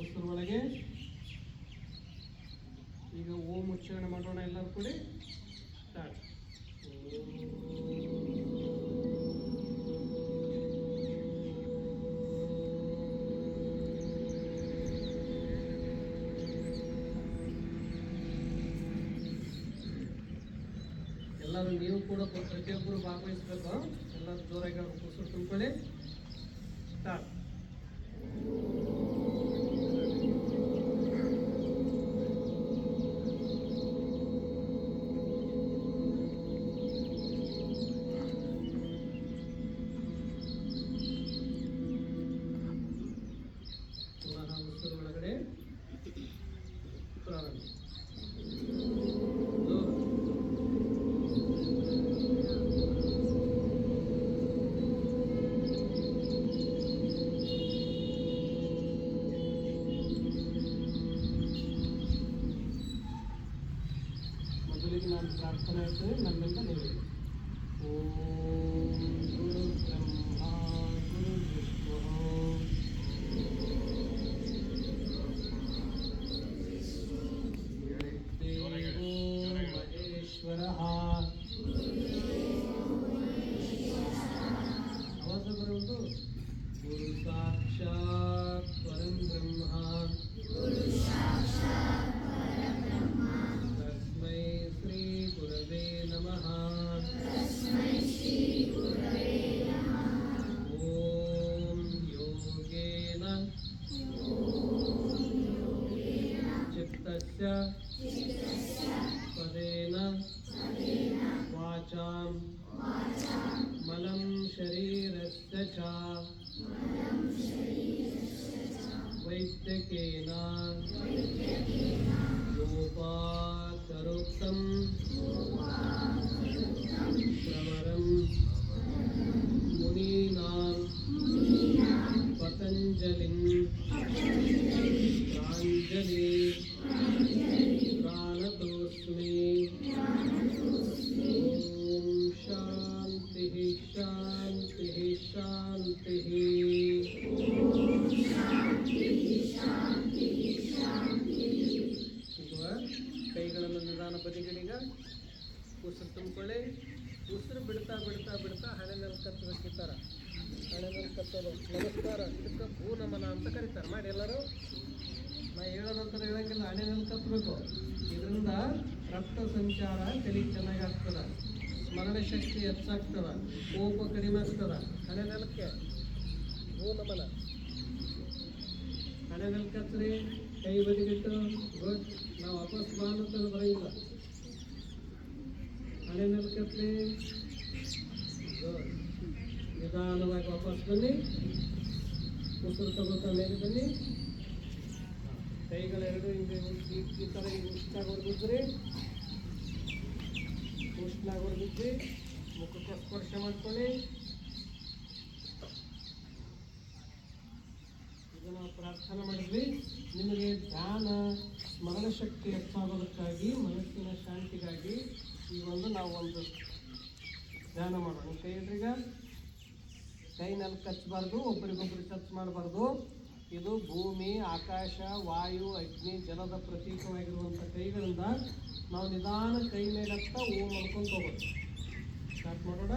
ಉಸಿರು ಒಳಗೆ. ಈಗ ಓಂ ಉಚ್ಚಾರಣೆ ಮಾಡೋಣ ಎಲ್ಲರೂ ಕೂಡಿ. ಸ್ಟಾರ್ಟ್. ಎಲ್ಲರೂ ನೀವು ಕೂಡ ಪ್ರತಿಯೊಬ್ಬರು ಭಾಗವಹಿಸ್ಬೇಕು. ಎಲ್ಲರೂ ಜೋರಾಗಿ ಉಸಿರು ತುಂಬಿಕೊಳ್ಳಿ. ಸ್ಟಾರ್ಟ್. ಉಸಿರು ಒಳಗಡೆ ಪ್ರಾರಂಭ. ಮೊದಲಿಗೆ ನಾನು ಪ್ರಾರ್ಥನೆ ಹೇಳ್ತೇನೆ, ನನ್ನಿಂದ ನೀವು. ಓಂ ಗುರು ಬ್ರಹ್ಮ ಗುರು ವಿಷ್ಣು ಮಹೇಶ್ವರಃ. ಆವಾಜ ಬರುವುದು. ಗುರು ಸಾಕ್ಷಾತ್ ಪರಂ ಬ್ರಹ್ಮ ತಸ್ಮೈ ಶ್ರೀ ಗುರವೇ ನಮಃ. ಓಂ ಯೋಗೇನ ಚಿತ್ತಸ್ಯ ಪದೇನ ವಾಚಾಂ ಮಲಂ ಶರೀರಸ್ಯ ಚ ವೈದ್ಯಕೇನ ಯೋಪಾಕರೋಕ್ತಂ ಪ್ರವರಂ ಮುನೀನಾಂ ಪತಂಜಲಿಂ ಪ್ರಾಂಜಲಿ ಪ್ರಾಣತೋಸ್ಮಿ. ಓಂ ಶಾಂತಿ ಶಾಂತಿ ಶಾಂತಿ. ಕೈಗಳನ್ನು ನಿಧಾನ ಬದಿಗಳೀಗ. ಉಸಿರು ತುಂಬಿಕೊಳ್ಳಿ. ಉಸಿರು ಬಿಡ್ತಾ ಬಿಡ್ತಾ ಬಿಡ್ತಾ ಹಣೆ ಮೇಲೆ ಕತ್ತಬೇಕು. ಈ ಥರ ಹಣೆ ಮೇಲೆ ಕತ್ತೋದು. ನಮಸ್ಕಾರ. ಇದಕ್ಕೆ ಭೂ ನಮನ ಅಂತ ಕರೀತಾರೆ. ಮಾಡಿ ಎಲ್ಲರೂ. ನಾ ಹೇಳೋ ನಂತರ ಹೇಳಂಗಿಲ್ಲ, ಹಣೆ ಮೇಲೆ ಕತ್ತಬೇಕು. ಇದರಿಂದ ರಕ್ತ ಸಂಚಾರ ತಲೆಗೆ ಚೆನ್ನಾಗಿ ಆಗ್ತದೆ, ಸ್ಮರಣೆ ಶಕ್ತಿ ಹೆಚ್ಚಾಗ್ತದೆ, ಕೋಪ ಕಡಿಮೆ ಆಗ್ತದೆ. ಹಣೆ ನೆಲಕ್ಕೆ ಭೂ ನಮನ. ಹಣೆ ನೆಲ ಕತ್ರಿ, ಕೈ ಬದಿಗಿಟ್ಟು. ಗುಡ್. ನಾವು ವಾಪಸ್ ಬಾನುತ್ತ ಬರೋಂಗಿಲ್ಲ. ಹಣೆ ನೆಲ ಕತ್ರಿ. ಗುಡ್. ನಿಧಾನವಾಗಿ ವಾಪಸ್ ಬನ್ನಿ. ಉಸಿರು ತಗೋತಾ ಮೇಲೆ ಬನ್ನಿ. ಕೈಗಳೆರಡು ಹಿಂಗೆ ಈ ಥರ ಉಷ್ಣಾಗಿ ಹೊರಗಿದ್ರಿ. ಉಷ್ಣಾಗಿ ಹೊರಗಿದ್ರಿ. ಮುಖಕ್ಕೆ ಸ್ಪರ್ಶ ಮಾಡ್ಕೊಳ್ಳಿ. ಈಗ ನಾವು ಪ್ರಾರ್ಥನೆ ಮಾಡಿದ್ವಿ. ನಿಮಗೆ ಧ್ಯಾನ ಸ್ಮರಣ ಶಕ್ತಿ ಹೆಚ್ಚಾಗೋದಕ್ಕಾಗಿ, ಮನಸ್ಸಿನ ಶಾಂತಿಗಾಗಿ ಈ ನಾವು ಒಂದು ಧ್ಯಾನ ಮಾಡೋಣ. ಕೈ ಇಡ್ರೀಗ. ಕೈ ನೆಲಕ್ಕೆ ಹಚ್ಚಬಾರ್ದು, ಒಬ್ಬರಿಗೊಬ್ಬರು ಟಚ್ ಮಾಡಬಾರ್ದು. ಇದು ಭೂಮಿ, ಆಕಾಶ, ವಾಯು, ಅಗ್ನಿ, ಜಲದ ಪ್ರತೀಕವಾಗಿರುವಂಥ ಕೈಗಳಿಂದ ನಾವು ನಿಧಾನ ಕೈ ಮೇಲತ್ತ ಓಂ ಅನ್ಕೊಂತ ಹೋಗೋದು. ಸ್ಟಾರ್ಟ್ ಮಾಡೋಣ.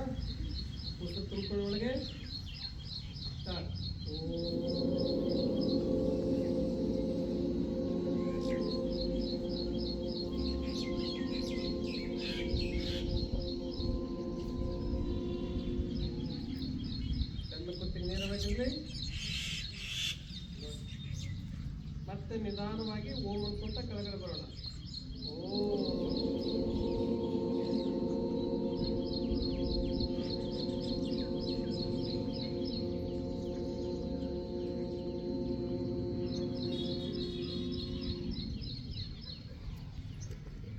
ಉಸಿರು ತುಂಬಿಕೊಳ್ಳೊಳಗೆ. ಸ್ಟಾರ್ಟ್. ಕಣ್ಣು ಕುತ್ತಿಗೆ ನೇರವಾಗಿರಲಿ. ಮತ್ತೆ ನಿಧಾನವಾಗಿ ಓಂ ಅನ್ಕೊಂತ ಕೆಳಗಡೆ ಬರೋಣ.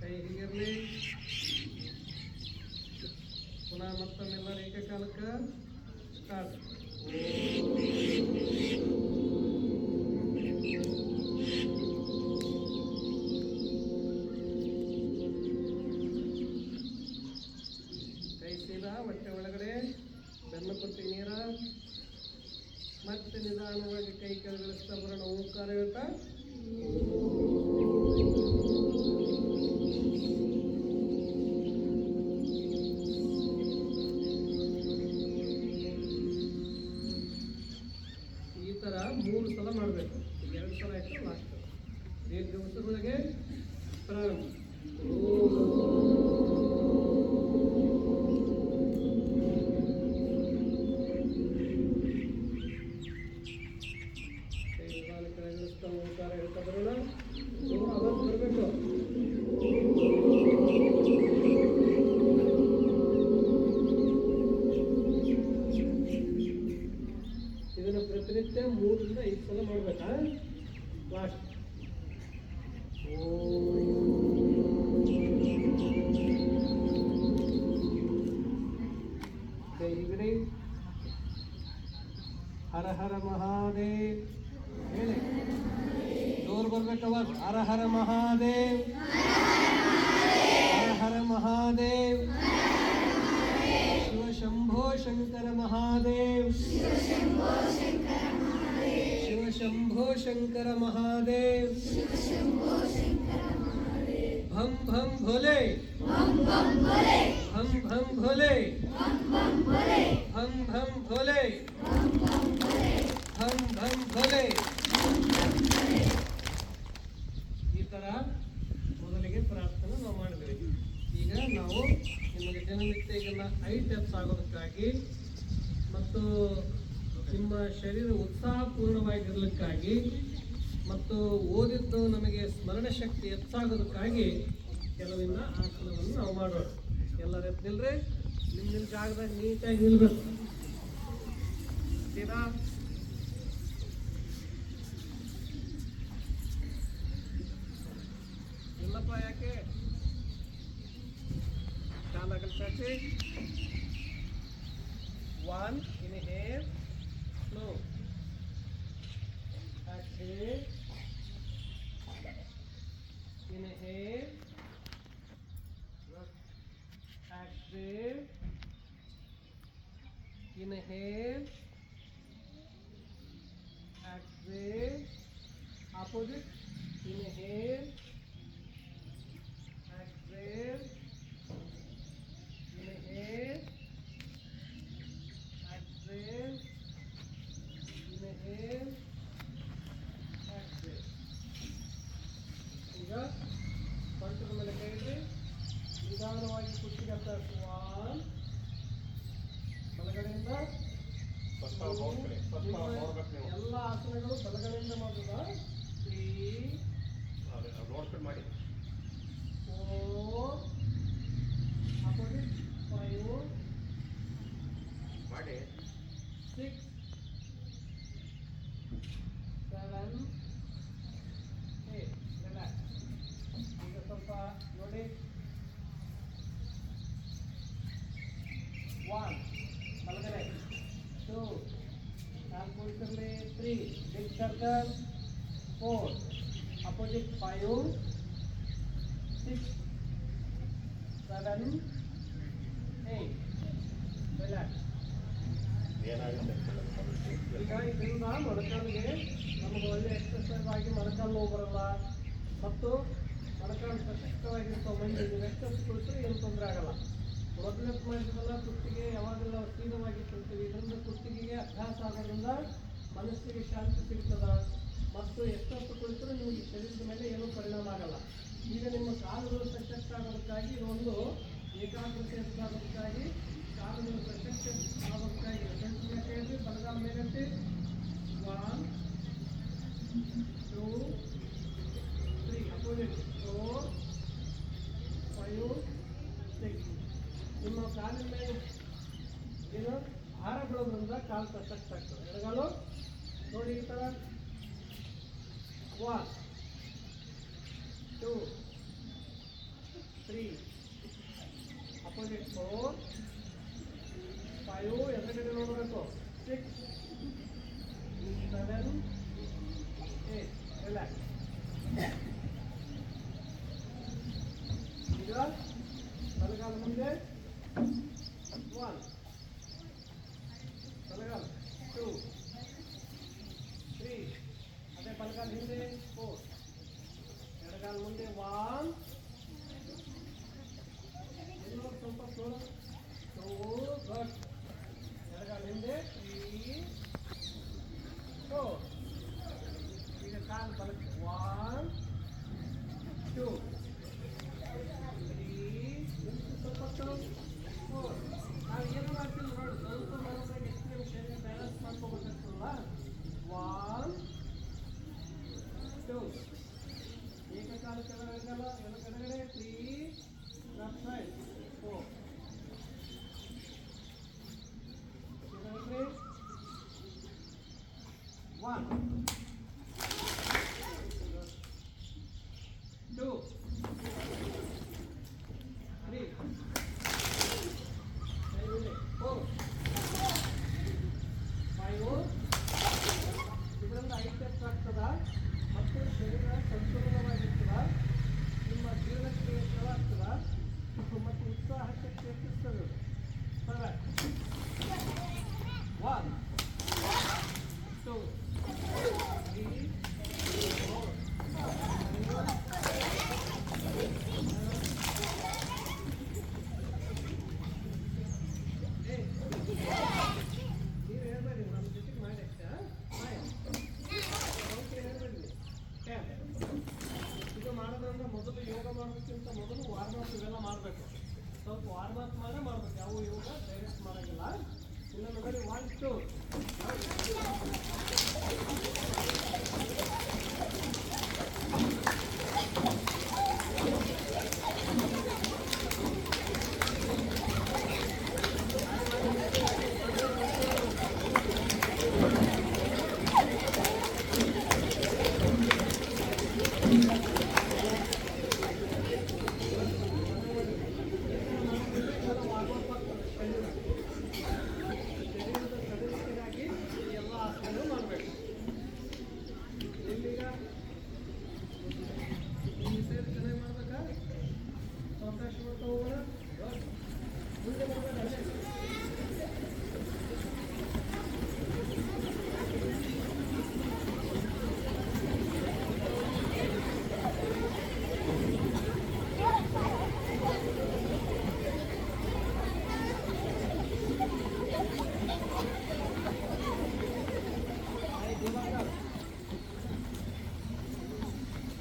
ಕೈ ಹೀಗಿರಲಿ. ಪುನಃ ಮತ್ತೊಮ್ಮೆಲ್ಲರೂ ಏಕಕಾಲಕ್ಕೆ. ಸ್ಟಾರ್ಟ್. ಗೊತ್ತಾಯ್ತಾ? ಈ ಥರ 3 ಸಲ ಮಾಡಬೇಕು. 2 ಸಲ ಆಯಿತು, ಲಾಸ್ಟ್ ದೀರ್ಘ ಉಸಿರೊಳಗೆ ಪ್ರಾರಂಭ. ಓಂಕಾರ ಹೇಳ್ತಾ ಬರೋಣ. ಅವಾಗ ಬರಬೇಕು. ಇದನ್ನು ಪ್ರತಿನಿತ್ಯ 3 ರಿಂದ 5 ಸಲ ಮಾಡ್ಬೇಕಾ? ಲಾಸ್ಟ್ ಈವ್ನಿಂಗ್ ಹರ ಹರ ಮಹಾದೇವ್ ಹೇಳಿ. ಜೋರು ಬರ್ಬೇಕವಾಗ. ಹರ ಹರ ಮಹಾದೇವ್, ಹರ ಹರ ಮಹಾದೇವ್, ಶಿವ ಶಂಭೋ ಶಂಕರ ಮಹಾದೇವ್, ಶಿವ ಶಂಭೋ ಶಂಕರ ಮಹಾದೇವ್, ಭಂ ಭಂ ಭೋಲೆ, ಭಂ ಭಂ ಭೋಲೆ, ಭಂ ಭಂ ಭೋಲೆ, ಭಂ ಭಂ ಭೋಲೆ. ಈ ಥರ ಮೊದಲಿಗೆ ಪ್ರಾರ್ಥನೆ ನಾವು ಮಾಡಿದ್ವಿ. ಈಗ ನಾವು ನಿಮಗೆ ದಿನನಿತ್ಯ ಈಗೆಲ್ಲ 5 steps ಆಗೋದಕ್ಕಾಗಿ ಮತ್ತು ನಿಮ್ಮ ಶರೀರ ಉತ್ಸಾಹಪೂರ್ಣವಾಗಿರ್ಲಿಕ್ಕಾಗಿ ಮತ್ತು ಓದಿದ್ದು ನಮಗೆ ಸ್ಮರಣ ಶಕ್ತಿ ಹೆಚ್ಚಾಗೋದಕ್ಕಾಗಿ ಕೆಲವಿನ್ನ ಆಸನವನ್ನು ನಾವು ಮಾಡೋಣ. ಎಲ್ಲರೂ ಎದ್ದು ನಿಲ್ರಿ. ನಿಮ್ಮ ಜಾಗದಾಗ ನೀಟಾಗಿ ನಿಲ್ಬೇಕು. ಸೀದಾ ಇಲ್ಲಪ್ಪ, ಯಾಕೆ ಕಾಲಾಗಲ್ ಚಾಚಿ. 1 inhale, slow, exhale, inhale, exhale, inhale, exhale, opposite, inhale, exhale, inhale, exhale, inhale, exhale. ಈಗ ಸೊಂಟದ ಮೇಲೆ ಕೈ ಇಡ್ರಿ. ನಿಧಾನವಾಗಿ ಕುತ್ತಿಗೆ ಹತ್ತಿಸುವ. ಬಲಗಡೆಯಿಂದ ಎಲ್ಲ ಆಸನಗಳು ಬಲಗಡೆಯಿಂದ ಮಾಡುದ. 3 ಮಾಡಿ 4 ಅಪೋಸಿಟ್ 5 ಮಾಡಿ 6 7 8. ರಿಲ್ಯಾಕ್ಸ್. ಈಗ ಸ್ವಲ್ಪ ನೋಡಿ. 1 ಬಲಗಡೆ, 2 ನಾಲ್ಕು 3 ಬಿಗ್ ಸರ್ಕಲ್, 4 ಅಪೋಸಿಟ್ 5 6 7 8. ರಿಲ್ಯಾಕ್ಸ್. ಈಗ ಇದರಿಂದ ಮೊಣಕಾಲಿಗೆ ನಮಗೆ ಒಳ್ಳೆ ಎಕ್ಸರ್ಸೈಸ್ ಆಗಿ ಮೊಣಕಾಲು ನೋವು ಬರಲ್ಲ ಮತ್ತು ಮೊಣಕಾಲು ಸಶಕ್ತವಾಗಿರ್ತಾವೆ. ಮಂದಿ ಎಕ್ಸರ್ಸೈಸ್ ಕುಳಿತರೆ ಏನು ತೊಂದರೆ ಆಗಲ್ಲ. ಮೊದಲನೇ ಮಾಡಿದ್ರಲ್ಲ ಕುತ್ತಿಗೆ ಯಾವಾಗೆಲ್ಲ ಸ್ಥಿರವಾಗಿ ಕುಳಿತೀವಿ. ಇದರಿಂದ ಕುತ್ತಿಗೆಗೆ ಅಭ್ಯಾಸ ಆಗೋದ್ರಿಂದ ಮನಸ್ಸಿಗೆ ಶಾಂತಿ ಸಿಗ್ತದ ಮತ್ತು ಎಷ್ಟೊತ್ತು ಕುಳಿತರೂ ನಿಮಗೆ ಶರೀರದ ಮೇಲೆ ಏನೂ ಪರಿಣಾಮ ಆಗಲ್ಲ. ಈಗ ನಿಮ್ಮ ಕಾಲುಗಳು ಸಶಕ್ತ ಆಗೋದಕ್ಕಾಗಿ ಇದೊಂದು ಏಕಾಗ್ರತೆ ಹೆಚ್ಚಾಗೋದಕ್ಕಾಗಿ ಕಾಲುಗಳು ಸಶಕ್ತ ಆಗೋದಕ್ಕಾಗಿ ಹೇಳ್ರಿ. ಬಲಗಾಲ ಮೇಲೆತ್ತಿ. 1 2 3 ಅಪೋಸಿಟ್ 4 5 6. ನಿಮ್ಮ ಕಾಲಿನ ಮೇಲೆ ಏನು ಭಾರ ಬೀಳೋದ್ರಿಂದ ಕಾಲು ಸಶಕ್ತ ಆಗ್ತದೆ. ಎಡಗಾಲು ನೋಡಿ ಈ ಥರ. 1 2 3 ಅಪೋಸಿಟ್ 4 5 ಎದುರುಗಡೆ ನೋಡಬೇಕು. 6 7 8. ರಿಲ್ಯಾಕ್ಸ್. ಈಗ ಬಲಗಾಲ ಮುಂದೆ 1 ಬಲಗಾಲ 2 3 ಅದೇ ಬಲಗಾಲ ಹಿಂದೆ ಕಾಲು ಬಲಕ್ಕೆ 1 2 3 ಸ್ವಲ್ಪ 4 ನಾವು ಏನು ಮಾಡ್ತೀವಿ ನೋಡಿ ಸ್ವಲ್ಪ ಮಾಡಿದಾಗ ಎಷ್ಟು ನಿಮಿಷ ಬ್ಯಾಲೆನ್ಸ್ ಮಾಡ್ಕೋಬೇಕಾಗ್ತದಲ್ಲ 1 2 ಏಕಕಾಲ ಕೆಳಗಡೆಗಲ್ಲ ಎಲ್ಲ ಕೆಳಗಡೆ 3 ಲೆಫ್ಟ್ ಸೈಡ್ 4 ಕೆಳಗಡೆ 1 2 3 4 5 ಇದರಿಂದ 5 ಸ್ಟೆಪ್ಸ್ ಆಗ್ತದ ಮತ್ತು ಶರೀರ ಸಂತುಲನವಾಗಿರ್ತದ ನಿಮ್ಮ ಜೀವನಕ್ಕೆ ಛಲ ಆಗ್ತದ ಮತ್ತು ಉತ್ಸಾಹ ಶಕ್ತಿ ಹೆಚ್ಚಿಸ್ತದೆ 1 2 3 ನೀವು ಹೇಳ್ಬೇಡಿ ನಮ್ಮ ಜೊತೆಗೆ ಮಾಡಿ ಇದು ಮಾಡೋದ್ರಿಂದ ಮೊದಲು ಯೋಗ ಮಾಡೋದಕ್ಕಿಂತ ಮೊದಲು ವಾರ್ಮಪ್ ಇವೆಲ್ಲ ಮಾಡಬೇಕು ಸ್ವಲ್ಪ ವಾರ್ಮಪ್ ಮಾಡಬೇಕು ಯಾವ ಯೋಗ ಡೈರೆಕ್ಟ್ ಮಾಡೋಂಗಿಲ್ಲ ಇನ್ನೊಂದು ಬರೀ 1 2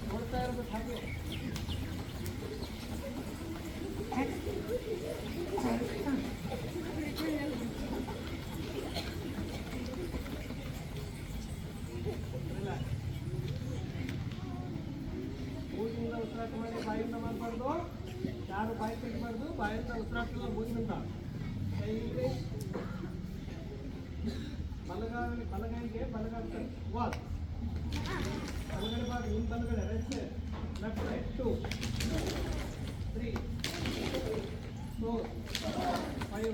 ನೋಡ್ತಾ ಇರ್ಬೇಕು ಹಾಗೆ ಮೂಗಿನಿಂದ ಉಸಿರಾಟ ಮಾಡಿ ಬಾಯಿಂದ ಮಾಡಬಾರ್ದು ಯಾರು ಬಾಯಿ ತೆಗಿಬಾರ್ದು ಬಾಯಿಂದ ಉಸಿರಾಟ ಮೂಗಿನಿಂದ ಕೈಗೆ ಬಲಗೈಗೆ ಬಲಗಾಲ ವಾಲ್ ಬಲಗಡೆ ಭಾಗ ನಿಮ್ಮ ಬಲಗಡೆ ರೆಸ್ಟ್ ಲೆಫ್ಟ್ ಸೈಡ್ 2 3 4 5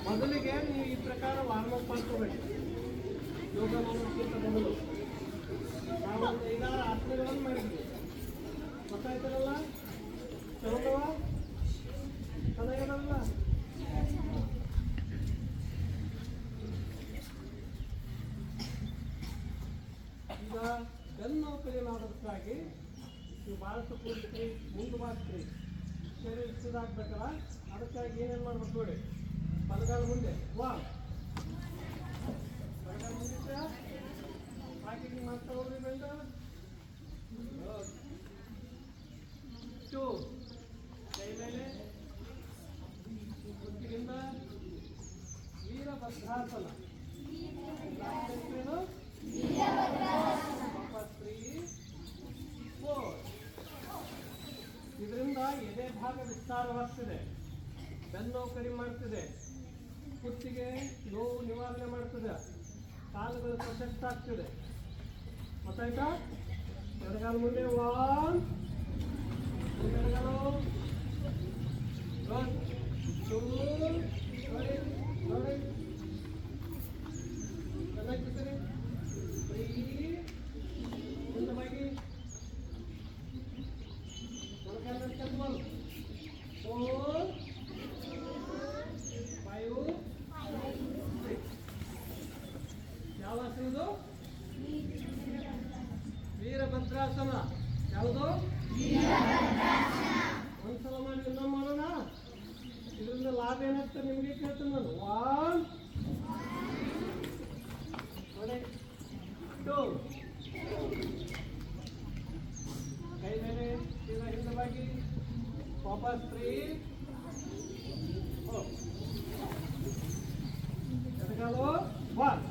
ಮೊದಲಿಗೆ ನೀವು ಈ ಪ್ರಕಾರ ವಾರ್ಮಪ್ ಮಾಡ್ಕೋಬೇಕು ಯೋಗ ಮಾಡೋದಕ್ಕಿಂತ ಮೊದಲು ನಾವು ಒಂದು 5-6 ಆಸನಗಳನ್ನು ಮಾಡಿದ್ವಿ ಗೊತ್ತಾಯ್ತಾರಲ್ಲ ಚಲೋದವ ಚೆನ್ನಾಗಿರಲ್ಲ ಈಗ ಬೆನ್ನು ಕಡಿಮೆ ಮಾಡೋದಕ್ಕಾಗಿ ನೀವು ಭಾಳಷ್ಟು ಕೂಡ್ತೀರಿ ಮುಂದೆ ಮಾಡ್ತೀರಿ ಶರೀರ ಸಿದಾಗಬೇಕಲ್ಲ ಅದಕ್ಕಾಗಿ ಏನೇನು ಮಾಡ್ಬೇಕು ನೋಡಿ ಬಲಗಾಲ ಮುಂದೆ ಬಲಗಾಲ ಮುಂದೆ ಹಾಕಿ ಮಾಡ್ತಾ ಹೋಗ್ರಿ ಬೆಂಡ 2 ಕೈ ಮೇಲೆ ಕುತ್ತಿಗೆಯಿಂದ ವೀರಭದ್ರಾಸನ ವಾಪಸ್ 3 4 ಇದರಿಂದ ಎದೆ ಭಾಗ ವಿಸ್ತಾರವಾಗ್ತಿದೆ ಬೆನ್ನು ಕಡಿಮೆ ಮಾಡ್ತಿದೆ ಕುತ್ತಿಗೆ ನೋವು ನಿವಾರಣೆ ಮಾಡ್ತದೆ ಕಾಲುಗಳು ಪ್ರೊಟೆಕ್ಟ್ ಆಗ್ತಿದೆ ಗೊತ್ತಾಯ್ತಾ ಎಡಗಾಲ ಮುಂದೆ 1 ಎಡಗಾಲು 2 ನೋಡಿ ನೋಡಿ ಚೆನ್ನಾಗಿ 3 ವೀರಭದ್ರಾಸನ. ಯಾವುದು? ಒಂದ್ಸಲ ಮಾಡಿ ಇನ್ನೊಮ್ಮೆ ಮಾಡೋಣ. ಇದರಿಂದ ಲಾಭ ಏನಾಗ್ತದೆ ನಿಮಗೆ ಕೇಳ್ತೀನಿ ನಾನು. 1 2 ಕೈ ಮೇಲೆ ಹಿಂದೆ ಬಾಗಿ ವಾಪಸ್ 3 ಎಡಗಾಲು 1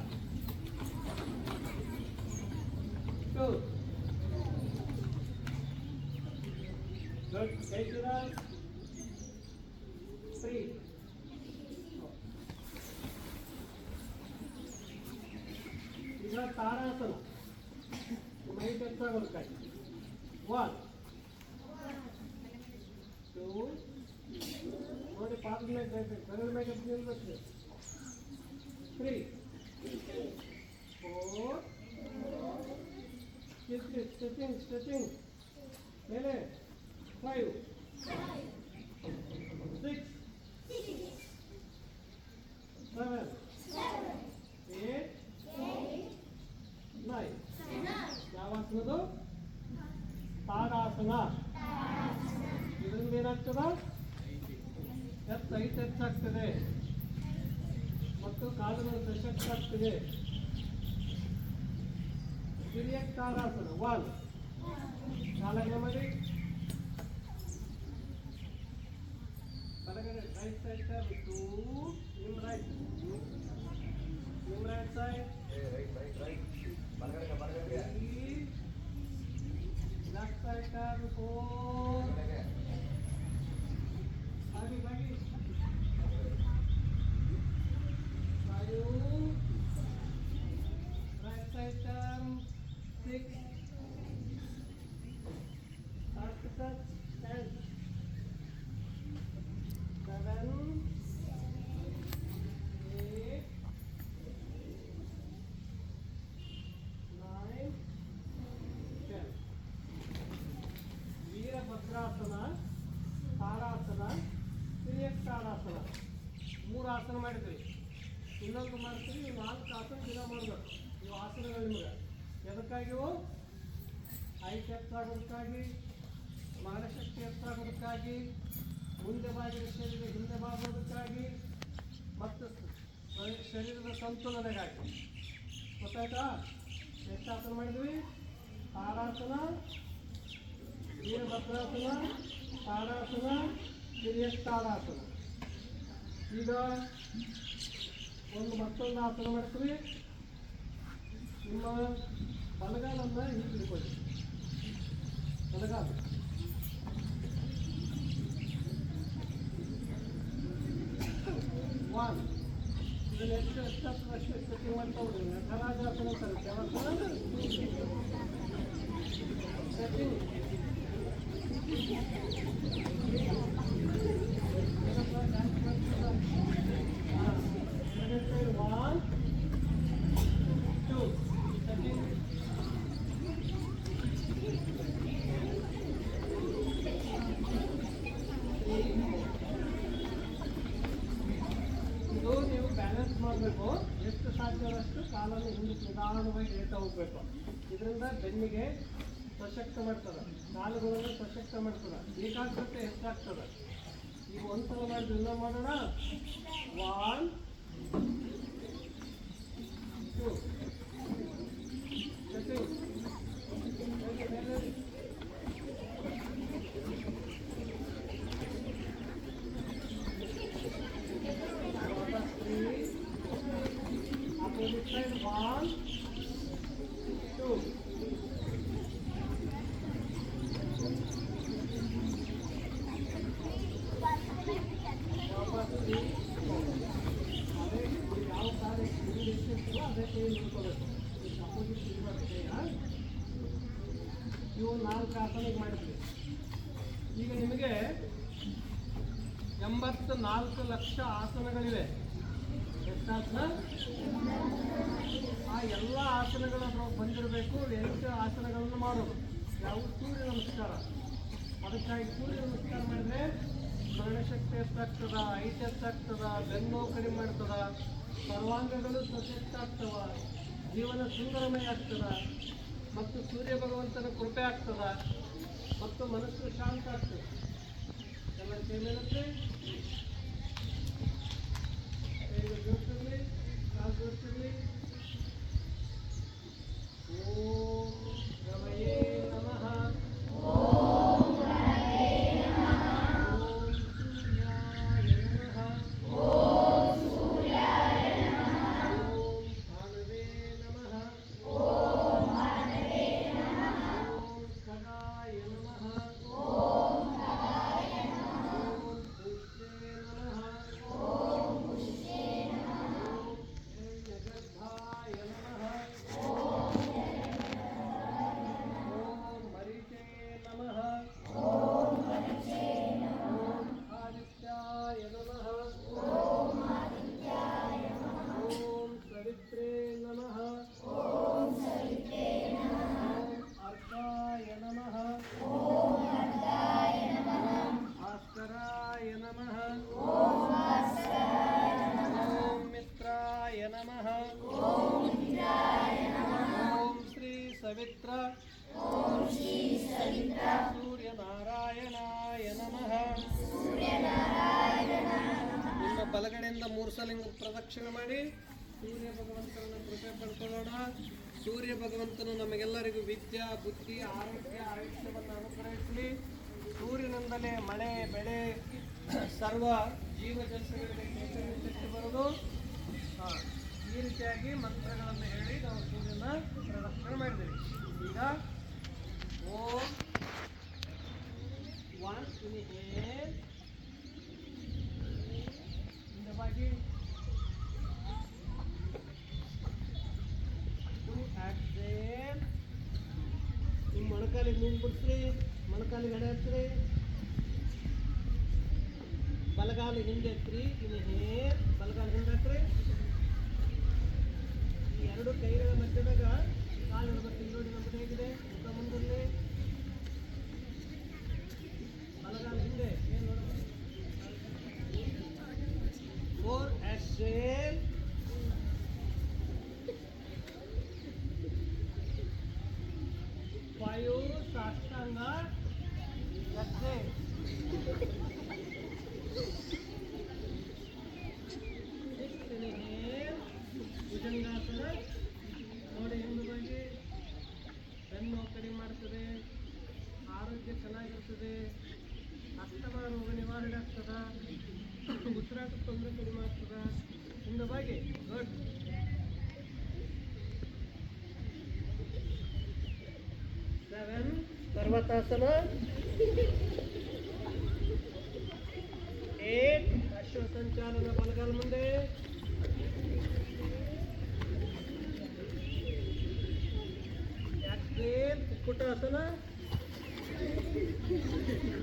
2 ಗುಡ್. ಕೈ ತೀರ 3 ಈಗ ತಾರಾಸನ. ಮೈ ಹೆಚ್ಚಾಗೋದು ಕೈ 1 2 ನೋಡಿ ಪಾದ ಮೇಲೆ ಬೆರಳ ಮೇಲೆ ನಿಲ್ಬೇಕು 3 4 ಸ್ಟ್ರೆಚಿಂಗ್ ಮೇಲೆ 5 6 7 8 9. ಯಾವ ಆಸನದು? ತಾಡಾಸನ. ಇದರಿಂದ ಏನಾಗ್ತದ? ಹೈಟ್ ಹೆಚ್ಚಾಗ್ತದೆ ಮತ್ತು ಕಾಲುಗಳು ಸಶಕ್ತ ಆಗ್ತದೆ. ತಿರ್ಯಕ್ ತಾಡಾಸನ 1 ಕಾಲಗಳ ಮಾಡಿ ಬಲಗಡೆ ರೈಟ್ ಸೈಡ್ 2 ನಿಮ್ಮ ರೈಟ್ ಸೈಡ್ ಲೆಫ್ಟ್ ಸೈಡ್ 4 आगे बाकी 5 right side turn 6 after that 10 7 8 9 10. ವೀರಭದ್ರಾಸನ, ತಾರಾಸನ, ತಾಡಾಸನ 3 ಆಸನ ಮಾಡಿದ್ರಿ. ಇನ್ನೊಂದು ಮಾಡ್ತೀವಿ. 4 ಆಸನ ದಿನ ಮಾಡಬೇಕು. ಇವು ಆಸನಗಳು ನಿಮಗೆ ಎದಕ್ಕಾಗಿವು? ಹೈಟ್ ಹೆಚ್ಚಾಗೋದಕ್ಕಾಗಿ, ಮಾನಶಕ್ತಿ ಹೆಚ್ಚಾಗೋದಕ್ಕಾಗಿ, ಮುಂದೆ ಬಾಗಿದ ಶರೀರ ಹಿಂದೆ ಬಾಗೋದಕ್ಕಾಗಿ ಮತ್ತು ಶರೀರದ ಸಂತುಲನೆಗಾಗಿ. ಗೊತ್ತಾಯ್ತಾ? ಎಷ್ಟು ಆಸನ ಮಾಡಿದ್ವಿ? ತಾಡಾಸನ, ವೀರಭದ್ರಾಸನ, ತಾಡಾಸನ, ತಾಡಾಸನ. ಈಗ ಮತ್ತೊಂದು ಆಸನ ಮಾಡ್ತೀವಿ. ನಿಮ್ಮ ಬಲಗಾಲನ್ನು ಹೀಗೆ ಹಿಡ್ಕೊಳ್ಳಿ. ಬಲಗಾಲ 1 ಇದನ್ನು ಎಷ್ಟು ಸ್ಟ್ರೆಚಿಂಗ್ ಮಾಡ್ತಾ ಹೋಗ್ರಿ. ನಟರಾಜಾಸನ ಅಂತಾರೆ. ಸ್ಟ್ರೆಚಿಂಗ್ 1 2 ಇದು ನೀವು ಬ್ಯಾಲೆನ್ಸ್ ಮಾಡಬೇಕು. ಎಷ್ಟು ಸಾಧ್ಯವಷ್ಟು ಕಾಲನ್ನು ಹಿಂದಕ್ಕೆ ನಿಧಾನವಾಗಿ ಹೇಳ್ತಾ ಹೋಗ್ಬೇಕು. ಇದರಿಂದ ಬೆನ್ನಿಗೆ ಸಶಕ್ತ ಮಾಡ್ತದೆ, ಕಾಲುಗಳನ್ನು ಸಶಕ್ತ ಮಾಡ್ತದೆ, ಏಕಾಗ್ರತೆ ಹೆಚ್ಚಾಗ್ತದೆ. ಈಗ ಒಂದ್ಸಲ ಮಾಡಿದ್ರೆ ಇನ್ನೂ ಮಾಡೋಣ. 1 2 opposite side 1 2 ವಾಪಸ್ 3 ಅದೇ ಯಾವ ಕಾರ್ಯ ಎಷ್ಟಿರ್ತದೋ ಅದೇ ಕೈ ನಿಲ್ಕೋಬೇಕು. ಅಪೋಸಿಟ್ ಇರಬೇಕು. ಇವು 4 ಆಸನ ಮಾಡಿದ್ವಿ. ಈಗ ನಿಮಗೆ 84 ಲಕ್ಷ ಆಸನಗಳಿವೆ. ಎಷ್ಟಾಸನ? ಆ ಎಲ್ಲ ಆಸನಗಳನ್ನು ಬಂದಿರಬೇಕು. 8 ಆಸನಗಳನ್ನು ಮಾಡೋದು. ಯಾವ? ಸೂರ್ಯ ನಮಸ್ಕಾರ. ಅದಕ್ಕಾಗಿ ಸೂರ್ಯ ನಮಸ್ಕಾರ ಮಾಡಿದ್ರೆ ಸ್ಮರಣಶಕ್ತಿ ಹೆಚ್ಚಾಗ್ತದ, ಹೈಟ್ ಹೆಚ್ಚಾಗ್ತದ, ಬೆನ್ನು ಕಡಿಮೆ ಮಾಡ್ತದ, ಸರ್ವಾಂಗಗಳು ಸಶಕ್ತ ಆಗ್ತವ, ಜೀವನ ಸುಂದರಮಯ ಆಗ್ತದ. ಮತ್ತು ಸೂರ್ಯ ಭಗವಂತನ ಕೃಪೆ ಆಗ್ತದ ಮತ್ತು ಮನಸ್ಸು ಶಾಂತ ಆಗ್ತದೆ. ಎಲ್ಲ ಕೈಮೇಲತ್ರಿ ಜೋಡಿಸಿರ್ಲಿ, ಕಾಲು ಜೋಡಿಸಿರ್ಲಿ. ಓಂ ರಮಯೇ ನಮಃ. ಓಂ ಸೂರ್ಯಾಯ ನಮಃ. ಓಂ ಭಾನವೇ ನಮಃ. ಓಂ ಖಗಾಯ ನಮಃ. ಓಂ ಪುಷ್ಯೇ ನಮಃ. ಓಂ ಹಿರಣ್ಯಗರ್ಭಾಯ ನಮಃ. ಓಂ ಮರೀಚೇ ನಮಃ. ಓಂ ಆದಿತ್ಯಾಯ ನಮಃ. ಓಂ ಸವಿತ್ರೇ ನಮಃ. ಓಂ ಅರ್ಕಾಯ ನಮಃ. ಓಂ ಭಾಸ್ಕರಾಯ ನಮಃ. ಓಂ ಮಿತ್ರಾಯ ನಮಃ. ಓಂ ಶ್ರೀ ಸವಿತ್ರ ಸೂರ್ಯನಾರಾಯಣಾಯ ನಮಃ. ನಿಮ್ಮ ಬಲಗಡೆಯಿಂದ 3 ಸಲ ಪ್ರದಕ್ಷಿಣೆ ಮಾಡಿ ಸೂರ್ಯ ಭಗವಂತನನ್ನು ಕೃಪೆ ಪಡ್ಕೊಳ್ಳೋಣ. ಸೂರ್ಯ ಭಗವಂತನು ನಮಗೆಲ್ಲರಿಗೂ ವಿದ್ಯಾ, ಬುದ್ಧಿ, ಆರೋಗ್ಯ, ಆಯುಷ್ಯವನ್ನು ಅನುಗ್ರಹಿಸಲಿ. ಸೂರ್ಯನಿಂದಲೇ ಮಳೆ, ಬೆಳೆ, ಸರ್ವ ಜೀವಜಂತುಗಳಿಗೆ ಚೈತನ್ಯ ಶಕ್ತಿ ಬರೋದು. ಈ ರೀತಿಯಾಗಿ ಮಂತ್ರಗಳನ್ನು ಹೇಳಿ ನಾವು ಸೂರ್ಯನ ಪ್ರದಕ್ಷಿಣೆ ಮಾಡಿದ್ದೇವೆ. ಈಗ ಓಂ ಒನ್ ಇನ್ಹೇಲ್ ಇಂದವಾಗಿ ಎಕ್ಸೇಲ್. ನಿಮ್ಮ ಮೊಣಕಾಲಿಗೆ ಮೂಗು ಬಿಡಿಸ್ರಿ, ಮೊಣಕಾಲಿಗೆ ಎಡೆ ಹಚ್ಚ್ರಿ, ಬಲಗಾಲು ಹಿಂದೆ ಎತ್ರಿ. ಇನ್ಹೇಲ್, ಬಲಗಾಲು ಹಿಂದೆ ಹಾಕ್ರಿ. ಈ 2 ಕೈಗಳ ಮಧ್ಯದಾಗ ಕಾಲು ಇಡಬೇಕು. ನೋಡಿ ನಮ್ಮದು ಹೇಗಿದೆ, ಮುಖ ಮುಂದಲ್ಲಿ, ಬಲಗಾಲು ಹಿಂದೆ. ಏನು ನೋಡಬೇಕು. 4 ಎಕ್ಸೇಲ್. 5 ಸಾಷ್ಟಾಂಗ ಎಕ್ಸೇಲ್. 6 ಇನ್ಹೇಲ್, ಭುಜಂಗಾಸನ. ನೋಡಿ ಹಿಂದೆ ಹೋಗಿ ಬೆನ್ನು ಕಡಿಮೆ ಮಾಡ್ತದೆ, ಆರೋಗ್ಯ ಚೆನ್ನಾಗಿರ್ತದೆ, ಅಸ್ತಮಾ ರೋಗ ನಿವಾರಣೆ ಆಗ್ತದ, ಉಸಿರಾಟ ತೊಂದರೆ ಕಡಿಮೆ ಆಗ್ತದ. ಹಿಂದೆ ಹೋಗಿ ಗುಡ್. 7 ಪರ್ವತಾಸನ. 8 ಅಶ್ವ ಸಂಚಾಲನ, ಬಲಗಾಲ ಮುಂದೆ. 8 ಕುಕ್ಕುಟಾಸನ.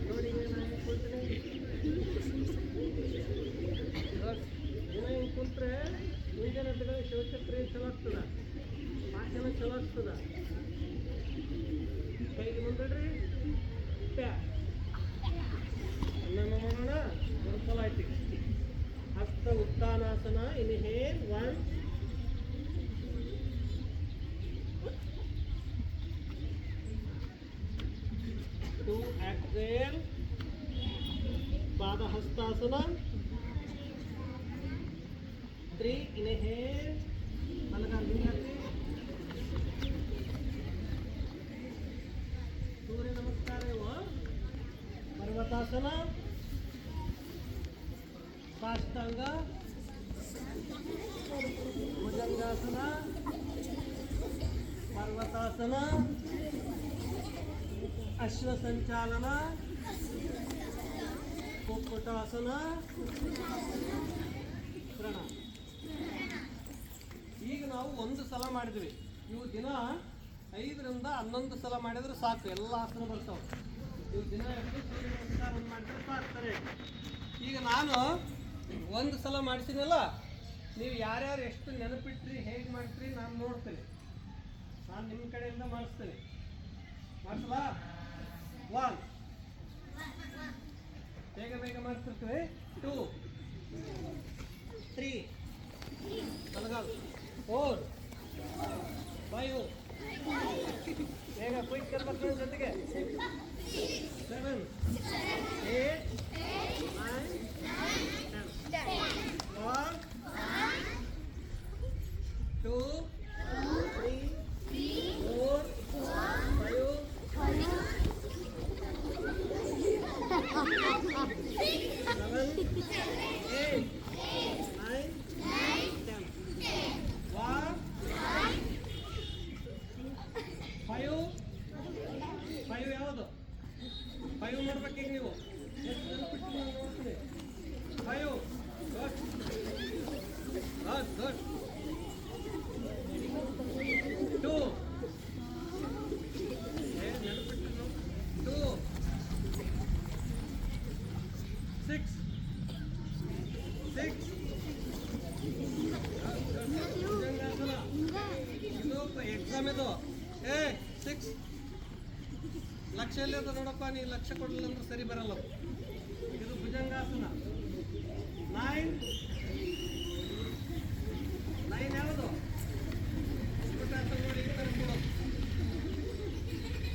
ನೋಡಿ ನಾನು ಕೂತ್ರೆ ದಿನ ಹಿಂಗೆ ಕುಂತ್ರೆ ಮುಂಜಾನೆ ಶಿವಚಕ್ರಿಯೆ ಚಲೋ ಆಗ್ತದ, ಪಾಚನ ಚಲೋ ಆಗ್ತದ. ಕೈಗೆ ಮುಂದಿಡ್ರಿ. ನಮ್ಮ ಮಾಡೋಣ. ಚಲೋ ಆಯ್ತು. ಹಸ್ತ ಉತ್ಥಾನಾಸನ. Inhale 1 2 exhale. ಪಾದ ಹಸ್ತಾಸನ. 3 ಇನ್ಹೇಲ್, ಬಲಗಾಲು ಹಿಂದೆ ಹಾಕಿ. ಸೂರ್ಯ ನಮಸ್ಕಾರ. ಪರ್ವತಾಸನ, ಸಾಷ್ಟಾಂಗ, ಭುಜಂಗಾಸನ, ಪರ್ವತಾಸನ, ಅಶ್ವ ಸಂಚಾಲನ, ಕುಕ್ಕುಟಾಸನ, ಪ್ರಣಾಮ. ಈಗ ನಾವು 1 ಸಲ ಮಾಡಿದ್ವಿ. ಇವು ದಿನ 5 ರಿಂದ 11 ಸಲ ಮಾಡಿದ್ರೆ ಸಾಕು, ಎಲ್ಲ ಆಸನ ಬರ್ತಾವೆ. ಇವು ದಿನ ಸೂರ್ಯ ನಮಸ್ಕಾರ ಮಾಡಿದ್ರೆ ಸಾಕ್ತಾರೆ. ಈಗ ನಾನು 1 ಸಲ ಮಾಡಿಸಿನಲ್ಲ, ನೀವು ಯಾರ್ಯಾರು ಎಷ್ಟು ನೆನಪಿಟ್ರಿ, ಹೇಗೆ ಮಾಡ್ತೀರಿ ನಾನು ನೋಡ್ತೀನಿ. ನಾನು ನಿಮ್ಮ ಕಡೆಯಿಂದ ಮಾಡಿಸ್ತೀನಿ. ಮಾಡಿಸಲಾ? 1 ಬೇಗ ಬೇಗ ಮಾಡ್ತಿರ್ತೀವಿ. 2 3 ಬಲಗಾಲು 4 5 ಚಿಕ್ಕ ಮಕ್ಕಳ ಜೊತೆಗೆ 7 8 9 10 1 2 3 4 5 ಯಾವುದು 5 ನೋಡ್ಬೇಕೀಗ ನೀವು ಎಷ್ಟು ನೆನಪಿಟ್ಟು ನಾನು ನೋಡ್ತೀನಿ 5 ಗುಡ್ 2 ನೆನಪಿಟ್ಟು 2 6 ಇದು ಎಕ್ಸಾಮ್ ಇದು 6 ಲಕ್ಷ ಎಲ್ಲಿದೆ ನೋಡಪ್ಪ, ನೀ ಲಕ್ಷ ಕೊಡಲಿಲ್ಲ ಅಂದ್ರೆ ಸರಿ ಬರಲ್ಲ. ಇದು ಭುಜಂಗಾಸನ 9 ಯಾವುದು ನೋಡಿ ಈ ಥರ ಕೊಡೋದು.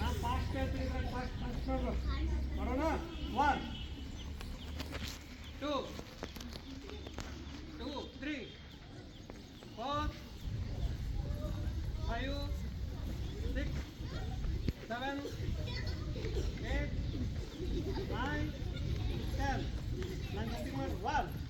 ನಾನು ಫಾಸ್ಟ್ ಹೇಳ್ತೀನಿ, ಫಾಸ್ಟ್ ಮಾಡೋಣ. 1 2 3 4 5 6 7 8 9 10. ನಾನು 1